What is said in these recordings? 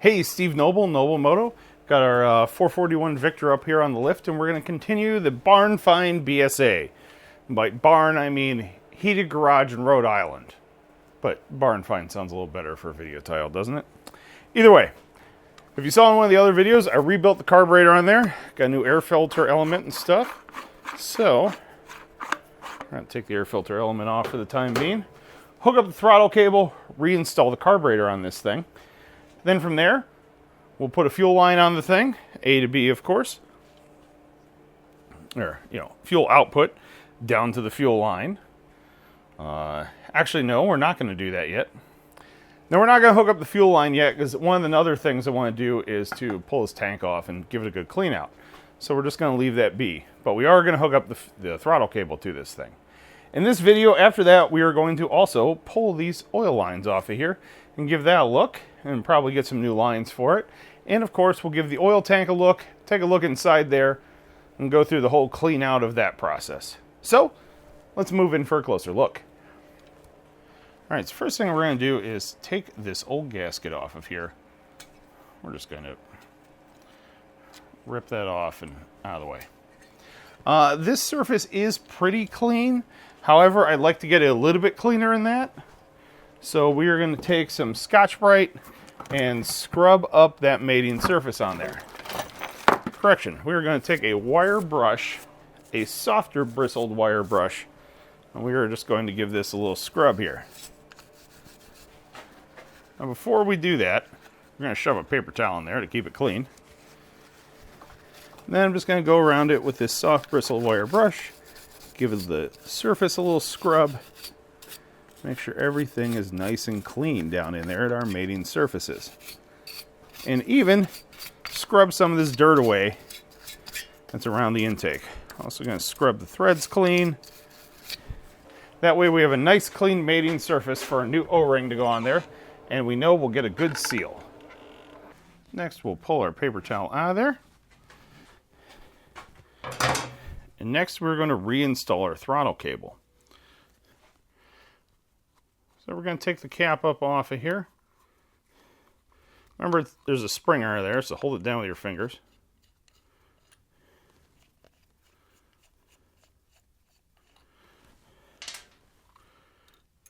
Hey, Steve Noble, Noble Moto. Got our 441 Victor up here on the lift, and we're going to continue the barn Find BSA. By barn, I mean heated garage in Rhode Island. But barn find sounds a little better for a video title, doesn't it? Either way, if you saw in one of the other videos, I rebuilt the carburetor on there. Got a new air filter element and stuff. So, I'm going to take the air filter element off for the time being. Hook up the throttle cable, reinstall the carburetor on this thing. Then from there, we'll put a fuel line on the thing, A to B, of course. Or, fuel output down to the fuel line. Actually, no, we're not going to do that yet. No, we're not going to hook up the fuel line yet, because one of the other things I want to do is to pull this tank off and give it a good clean out. So we're just going to leave that be. But we are going to hook up the throttle cable to this thing. In this video, after that, we are going to also pull these oil lines off of here and give that a look, and probably get some new lines for it. And of course, we'll give the oil tank a look, take a look inside there, and go through the whole clean out of that process. So, let's move in for a closer look. Alright, so first thing we're going to do is take this old gasket off of here. We're just going to rip that off and out of the way. This surface is pretty clean. However, I'd like to get it a little bit cleaner than that. So we are going to take some Scotch-Brite and scrub up that mating surface on there. Correction, we are going to take a wire brush, a softer bristled wire brush, and we are just going to give this a little scrub here. Now before we do that, we're going to shove a paper towel in there to keep it clean. Then I'm just going to go around it with this soft bristled wire brush, give it the surface a little scrub, make sure everything is nice and clean down in there at our mating surfaces. And even scrub some of this dirt away that's around the intake. Also going to scrub the threads clean. That way we have a nice clean mating surface for a new O-ring to go on there, and we know we'll get a good seal. Next we'll pull our paper towel out of there. And next we're going to reinstall our throttle cable. So we're going to take the cap up off of here. Remember, there's a spring under there, so hold it down with your fingers.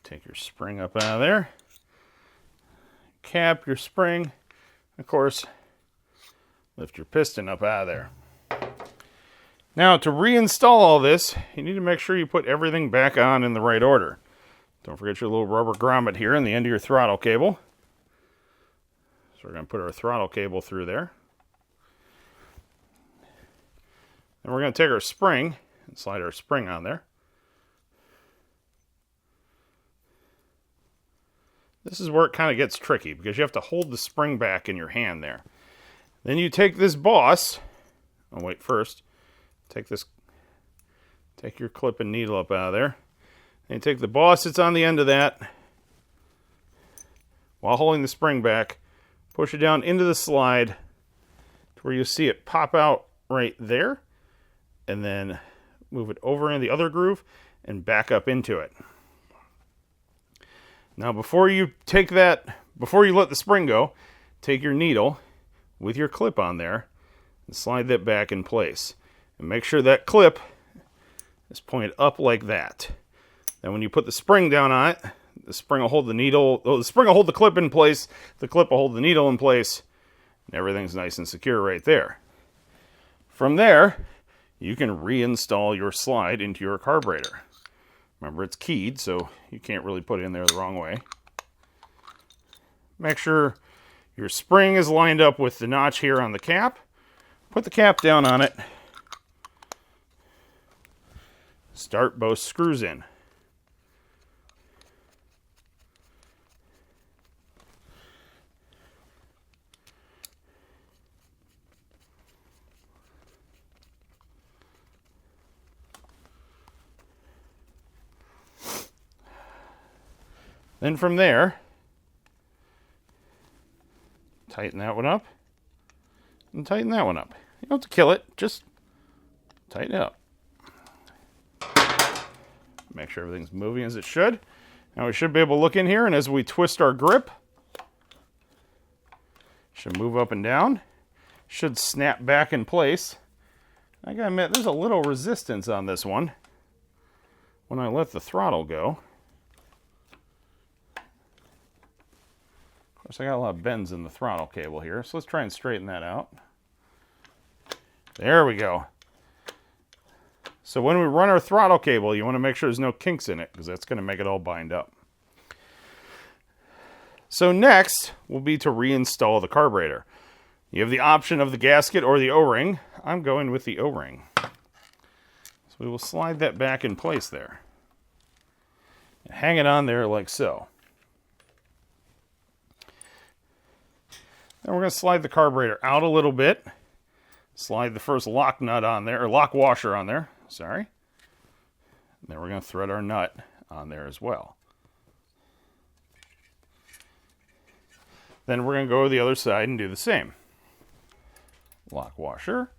Take your spring up out of there. Cap your spring. Of course, lift your piston up out of there. Now, to reinstall all this, you need to make sure you put everything back on in the right order. Don't forget your little rubber grommet here in the end of your throttle cable. So we're going to put our throttle cable through there. Then we're going to take our spring and slide our spring on there. This is where it kind of gets tricky, because you have to hold the spring back in your hand there. Then you take this boss, first, take your clip and needle up out of there. And you take the boss that's on the end of that, while holding the spring back, push it down into the slide to where you see it pop out right there, and then move it over in the other groove and back up into it. Now before you let the spring go, take your needle with your clip on there and slide that back in place. And make sure that clip is pointed up like that. Then when you put the spring down on it, the spring will hold the spring will hold the clip in place, the clip will hold the needle in place, and everything's nice and secure right there. From there, you can reinstall your slide into your carburetor. Remember, it's keyed, so you can't really put it in there the wrong way. Make sure your spring is lined up with the notch here on the cap. Put the cap down on it. Start both screws in. Then from there, tighten that one up and tighten that one up. You don't have to kill it, just tighten it up. Make sure everything's moving as it should. Now we should be able to look in here, and as we twist our grip, Should move up and down. Should snap back in place. I gotta admit, there's a little resistance on this one when I let the throttle go. Of course, I got a lot of bends in the throttle cable here, so let's try and straighten that out. There we go. So when we run our throttle cable, you want to make sure there's no kinks in it, because that's going to make it all bind up. So next will be to reinstall the carburetor. You have the option of the gasket or the O-ring. I'm going with the O-ring. So we will slide that back in place there. And hang it on there like so. Then we're going to slide the carburetor out a little bit. Slide the first lock nut on there, or lock washer on there, sorry. And then we're going to thread our nut on there as well. Then we're going to go to the other side and do the same. Lock washer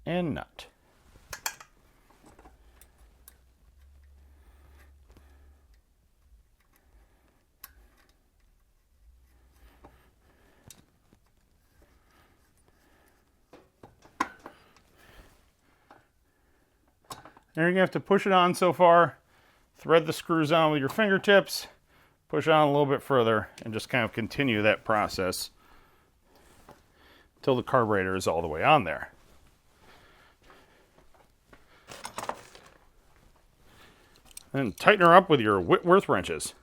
and nut. Now you're going to have to push it on so far, thread the screws on with your fingertips, push on a little bit further, and just kind of continue that process until the carburetor is all the way on there. And tighten her up with your Whitworth wrenches.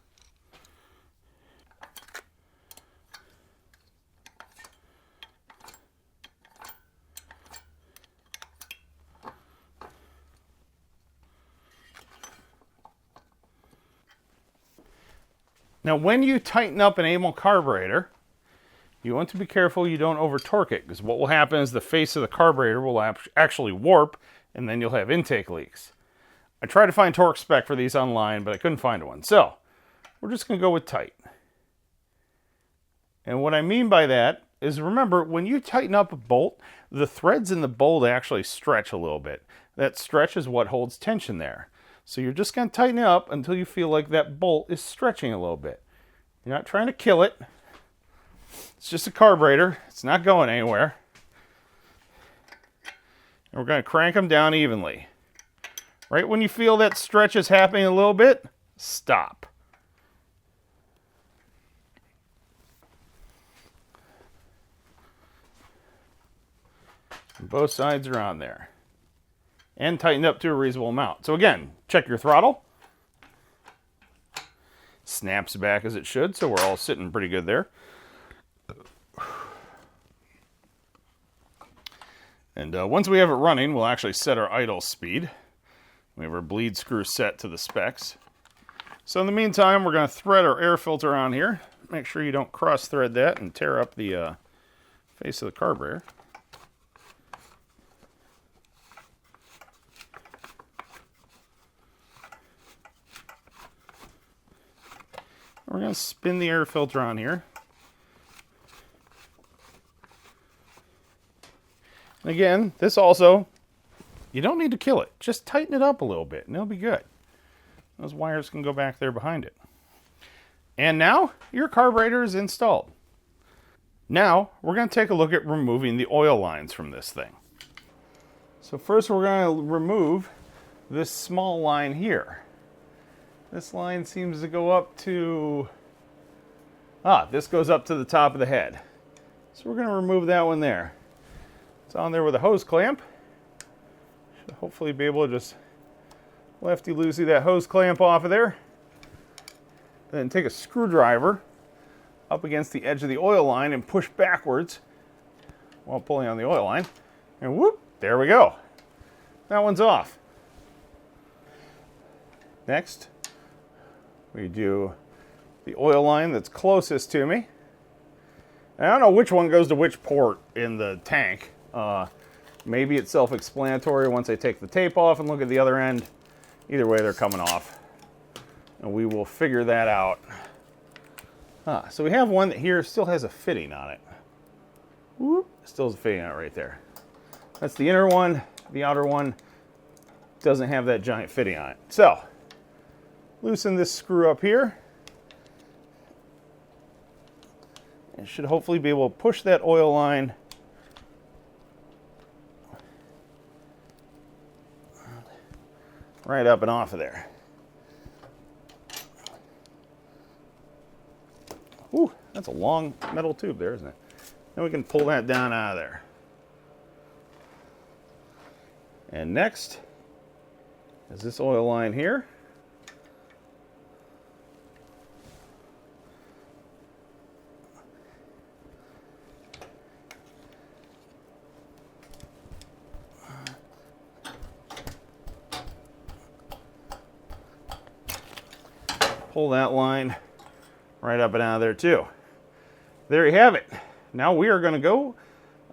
Now, when you tighten up an Amel carburetor, you want to be careful you don't over torque it, because what will happen is the face of the carburetor will actually warp, and then you'll have intake leaks. I tried to find torque spec for these online, but I couldn't find one. So, we're just going to go with tight. And what I mean by that is, remember, when you tighten up a bolt, the threads in the bolt actually stretch a little bit. That stretch is what holds tension there. So you're just going to tighten it up until you feel like that bolt is stretching a little bit. You're not trying to kill it. It's just a carburetor. It's not going anywhere. And we're going to crank them down evenly. Right when you feel that stretch is happening a little bit, stop. And both sides are on there. And tightened up to a reasonable amount. So again, check your throttle. Snaps back as it should, so we're all sitting pretty good there. And once we have it running, we'll actually set our idle speed. We have our bleed screw set to the specs. So in the meantime, we're going to thread our air filter on here. Make sure you don't cross thread that and tear up the face of the carburetor. We're going to spin the air filter on here. And again, this also, you don't need to kill it. Just tighten it up a little bit and it'll be good. Those wires can go back there behind it. And now your carburetor is installed. Now we're going to take a look at removing the oil lines from this thing. So first we're going to remove this small line here. This line seems to go up to, this goes up to the top of the head. So we're going to remove that one there. It's on there with a hose clamp. Should hopefully be able to just lefty-loosey that hose clamp off of there. Then take a screwdriver up against the edge of the oil line and push backwards while pulling on the oil line. And whoop, there we go. That one's off. Next, we do the oil line that's closest to me. And I don't know which one goes to which port in the tank. Maybe it's self-explanatory once I take the tape off and look at the other end. Either way, they're coming off. And we will figure that out. So we have one that here still has a fitting on it. Whoop, still has a fitting on it right there. That's the inner one. The outer one doesn't have that giant fitting on it. So, loosen this screw up here. It should hopefully be able to push that oil line right up and off of there. Ooh, that's a long metal tube there, isn't it? Then we can pull that down out of there. And next is this oil line here. Pull that line right up and out of there too. There you have it. Now we are going to go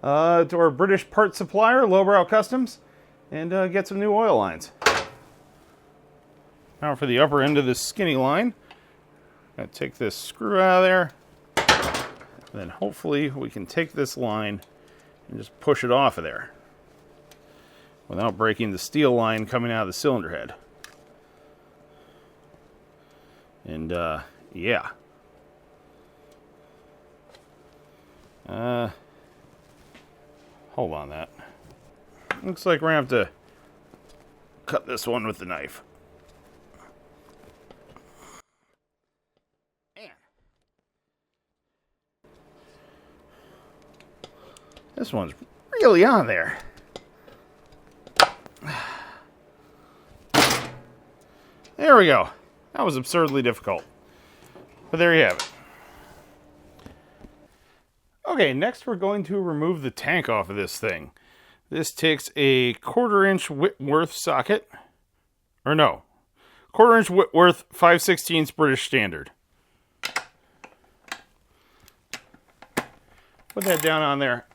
to our British part supplier, Lowrider Customs, and get some new oil lines. Now for the upper end of this skinny line, I'm going to take this screw out of there, and then hopefully we can take this line and just push it off of there without breaking the steel line coming out of the cylinder head. And yeah. Hold on that. Looks like we're going to have to cut this one with the knife. Man. This one's really on there. There we go. That was absurdly difficult. But there you have it. Okay, next we're going to remove the tank off of this thing. This takes a 1/4-inch Whitworth socket. Or no. 1/4-inch Whitworth 5/16 British Standard. Put that down on there.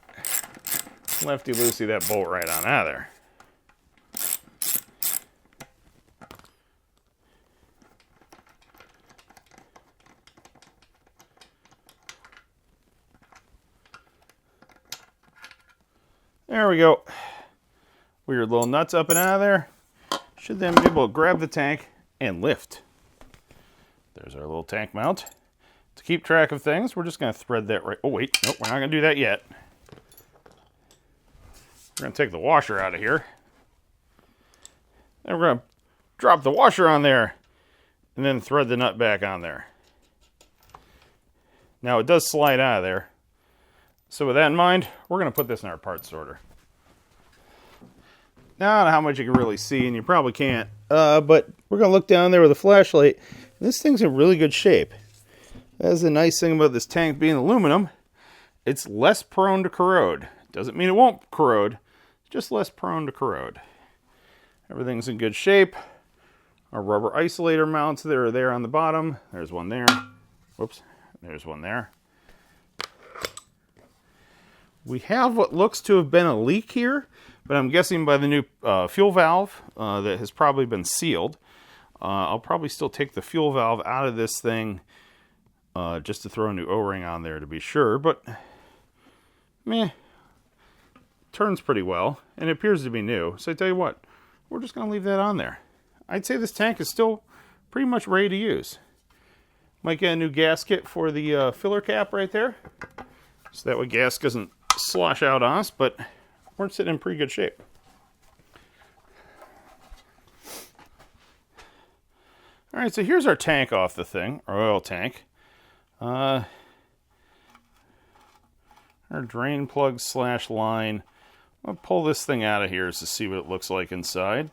Lefty-loosey that bolt right on out of there. There we go. Weird little nuts up and out of there. Should then be able to grab the tank and lift. There's our little tank mount. To keep track of things, we're just going to thread that right. Oh, wait. Nope, we're not going to do that yet. We're going to take the washer out of here. Then we're going to drop the washer on there and then thread the nut back on there. Now, it does slide out of there. So with that in mind, we're going to put this in our parts sorter. Now, I don't know how much you can really see, and you probably can't, but we're going to look down there with a flashlight. This thing's in really good shape. That's the nice thing about this tank being aluminum. It's less prone to corrode. Doesn't mean it won't corrode, it's just less prone to corrode. Everything's in good shape. Our rubber isolator mounts that are there on the bottom. There's one there. Whoops, there's one there. We have what looks to have been a leak here, but I'm guessing by the new fuel valve that has probably been sealed. I'll probably still take the fuel valve out of this thing just to throw a new O-ring on there to be sure, but meh, turns pretty well, and it appears to be new. So I tell you what, we're just going to leave that on there. I'd say this tank is still pretty much ready to use. Might get a new gasket for the filler cap right there, so that way gas doesn't slosh out on us, but we're sitting in pretty good shape. Alright, so here's our tank off the thing, our oil tank. Our drain plug / line. I'll pull this thing out of here to see what it looks like inside.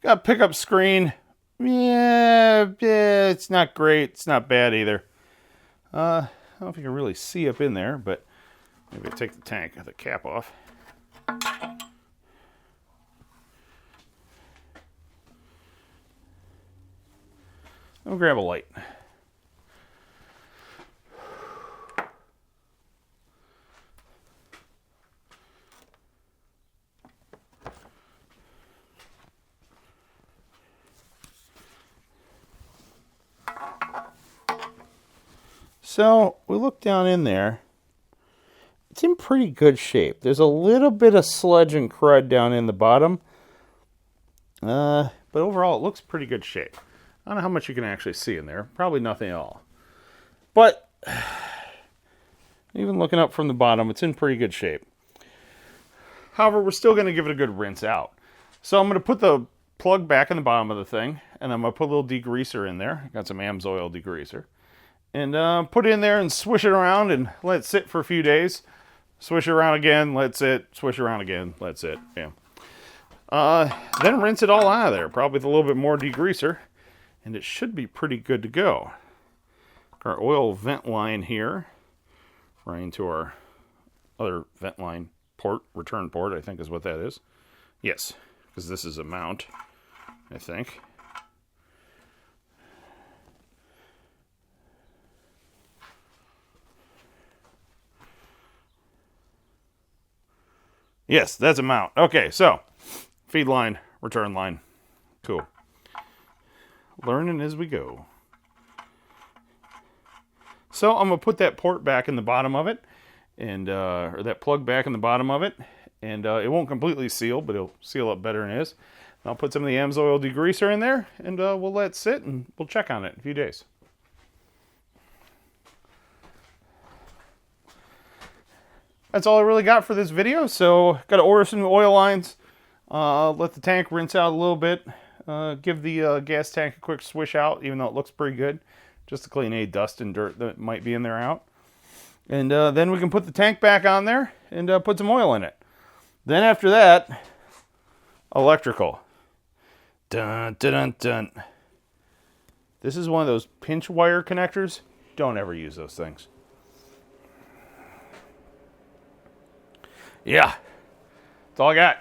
Got a pickup screen. Yeah, it's not great. It's not bad either. I don't know if you can really see up in there, but maybe I'll take the cap off. I'll grab a light. So we look down in there. It's in pretty good shape. There's a little bit of sludge and crud down in the bottom. But but overall it looks pretty good shape. I don't know how much you can actually see in there. Probably nothing at all. But even looking up from the bottom, it's in pretty good shape. However, we're still going to give it a good rinse out. So I'm going to put the plug back in the bottom of the thing, and I'm going to put a little degreaser in there. Got some AMSOIL degreaser. And put it in there and swish it around and let it sit for a few days. Swish it around again, let it sit. Swish it around again, let it sit. Yeah. Then rinse it all out of there, probably with a little bit more degreaser, and it should be pretty good to go. Our oil vent line here, right into our other vent line port, return port, I think is what that is. Yes, because this is a mount, I think. Yes, that's a mount. Okay, so feed line, return line. Cool. Learning as we go. So I'm going to put that port back in the bottom of it, and or that plug back in the bottom of it, and it won't completely seal, but it'll seal up better than it is. And I'll put some of the AMSOIL degreaser in there, and we'll let it sit, and we'll check on it in a few days. That's all I really got for this video, so got to order some new oil lines, let the tank rinse out a little bit, give the gas tank a quick swish out, even though it looks pretty good, just to clean any dust and dirt that might be in there out. And then we can put the tank back on there and put some oil in it. Then after that, electrical. Dun, dun, dun, dun. This is one of those pinch wire connectors. Don't ever use those things. Yeah, that's all I got.